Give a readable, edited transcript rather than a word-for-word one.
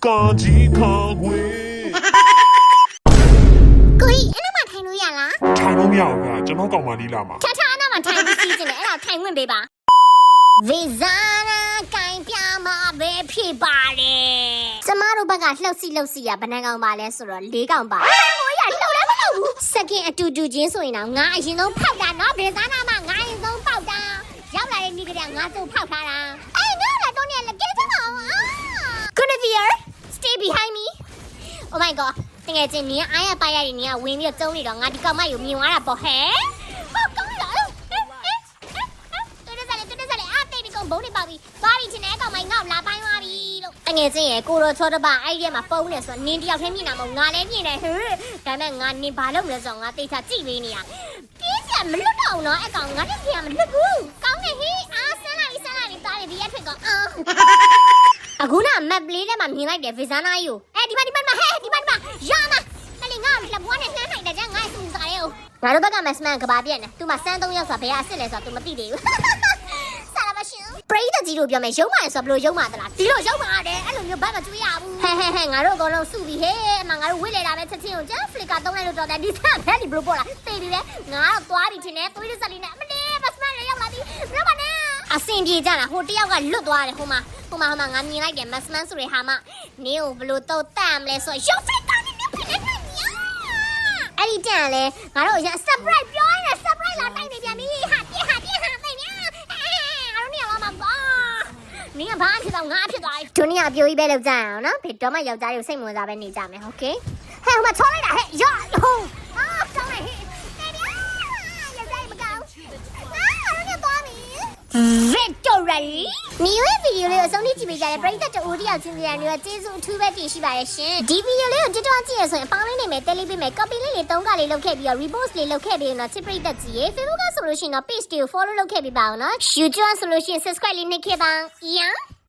ကာကြီးခါခွေကိုကြီးအဲ့မှာထိုင်လို့ရလားထိုင်လို့မရဘူးဗျကျွန်တော်ကောင်မလေးလာမှာထထအဲ့မှာထိုင်ပြီးစီးကျင်တယ်အဲ့ဒါထိုင်ဝင်ပေးပါဗီဇာနာကိုင်ပြမှာပဲဖြစ်ပါတယ်ကျမတို့ဘက်ကလှုပ်စီရဘယ်နှကောင်ပါလဲဆိုတော့၄ကောင်ပါကိုကြီးကလှုပ်လည်းမလှုပ်ဘူးစကင်အတူတူချင်းဆိုရင်တော့ငါအရင်ဆုံးဖောက်တာနော်ဗီဇာနာမှာငါအရင်ဆုံးပေါက်တာရောက်လာတဲ့နေ့ကတည်းကငါစုံဖောက်ထားတာအေးနော်လာတော့နေလက်ကဲချင်ပါအောင်Guinevere stay behind me oh my god တကယ်ချင်းနင်အားရပါရနေနင်ကဝင်ပြီးတော့ကျုံးနေတော့ငါဒီကောင်မယူမြင်သွားတာပေါ့ဟဲ့ဟုတ်ကောင်းလားတူနေစားလေအားတိတ်ဒီကောင်ဘုံနေပါပြီဘာပြီချင်းတဲ့ကောင်မငေါ့လာပိုင်းသွားပြီလို့တကယ်ချင်းရဲ့ကိုရောချောတပါအဲ့ဒီမှာပုံးနေဆိုနင်တယောက်တည်းမြင်တာမဟုတ်ငါလည်းမြင်တယ်ဟဲ့ဒါပေမဲ့ငါနင်ဘာလုပ်လဲဆိုတော့ငါတိတ်ချကြည့်ပေးနေရပြေးစရာမလွတ်တော့ဘူးနော်အဲ့ကောင်ငါလည်းကြည့်ရမလွတ်ဘူးကောင်းနေဟေးအားဆန်းလာပြီတားတယ်ဒီရက်ထွက်ကောအခုနမက်လေးထဲမှာမြင်လိုက်တယ်ဗီဇာနာယူဒီမှာဟဲ့ဒီမှာရမမလေးငါ့လက်ဘွားနဲ့လှမ်းနိုင်တယ်ကြငါ့စူစားရဲငါတို့ဘက်ကမက်စမန်ကဘာပြက်နေသူမှစမ်း3ယောက်ဆိုတာဘယ်အစ်စ်လဲဆိုတာ तू မသိသေးဘူးစားလာမရှင်ပရိသတ်ကြီးတို့ပြောမယ်ရုံးမာရဆိုဘယ်လိုရုံးမာသလားဒီလိုရုံးမာရတယ်အဲ့လိုမျိုးဘတ်မကျွေးရဘူးဟဲ့ငါတို့အကုန်လုံးစုပြီးဟဲ့အမငါတို့ဝစ်လေတာပဲချက်ချင်းကိုကျန်ဖလီကာသုံးလိုက်လို့တော့တယ်ဒီစားဘယ်ဒီဘလို့ပေါ်လာတေးပြီပဲငါတော့သွားပြီထင်တယ်သွေးစက်လေးနဲ့မလေးမက်စမန်လေးရောက်လာပြီဘယ်မှာလဲအစင်ပြေကြတာဟိုတယောက်ကလွတ်သွားတယ်ဟိုမှာငါမြင်လိုက်တယ်မက်စမန်ဆိုတဲ့ဟာမနင်းကိုဘလို့တော့တတ်မလဲဆိုရုပ်ဖလီကာနဲ့ဖြစ်နေတယ်အဲ့ဒီတန်လဲငါတို့ရ surprise ပြောရင်း surprise လာတိုက်နေပြန်ပြီဟာပြဟာသိနေငါတို့နေရာမှာပါနင်းကဘာဖြစ်တော့ငါဖြစ်သွားပြီဒုနီယာအပြိုကြီးပဲလောက်ကြအောင်နော်ဘယ်တော့မှယောက်ျားတွေကိုစိတ်ဝင်စားပဲနေကြမယ်โอเคဟဲ့ဟိုမှာချောလိုက်တာဟဲ့ရောဟုတ်ကောင်းလိုက်ဟဲ့ယောက်ျားမကောင်းVictory new video လေးကိုအဆုံးထိကြည့်ပေးကြတဲ့ပရိသတ်တို့တယောက်ချင်းစီတိုင်းတွေကကျေးဇူးအထူးပဲတင်ရှိပါတယ်ရှင်ဒီ video လေးကိုကြည့်တော့ကြည့်ရဆိုရင်အပေါင်းလေးနေမယ်တက်လေးပေးမယ် copy လေးတွေ3ကလေးလုပ်ခဲ့ပြီးတော့ repost လေးလုပ်ခဲ့ပြီးတော့ချစ်ပရိသတ်ကြီးရေ Facebook ကဆိုလို့ရှိရင်တော့ page တွေကို follow လုပ်ခဲ့ပြီးပါအောင်နော် YouTube ဆိုလို့ရှိရင် subscribe လေးနှိပ်ခဲ့ပါအောင်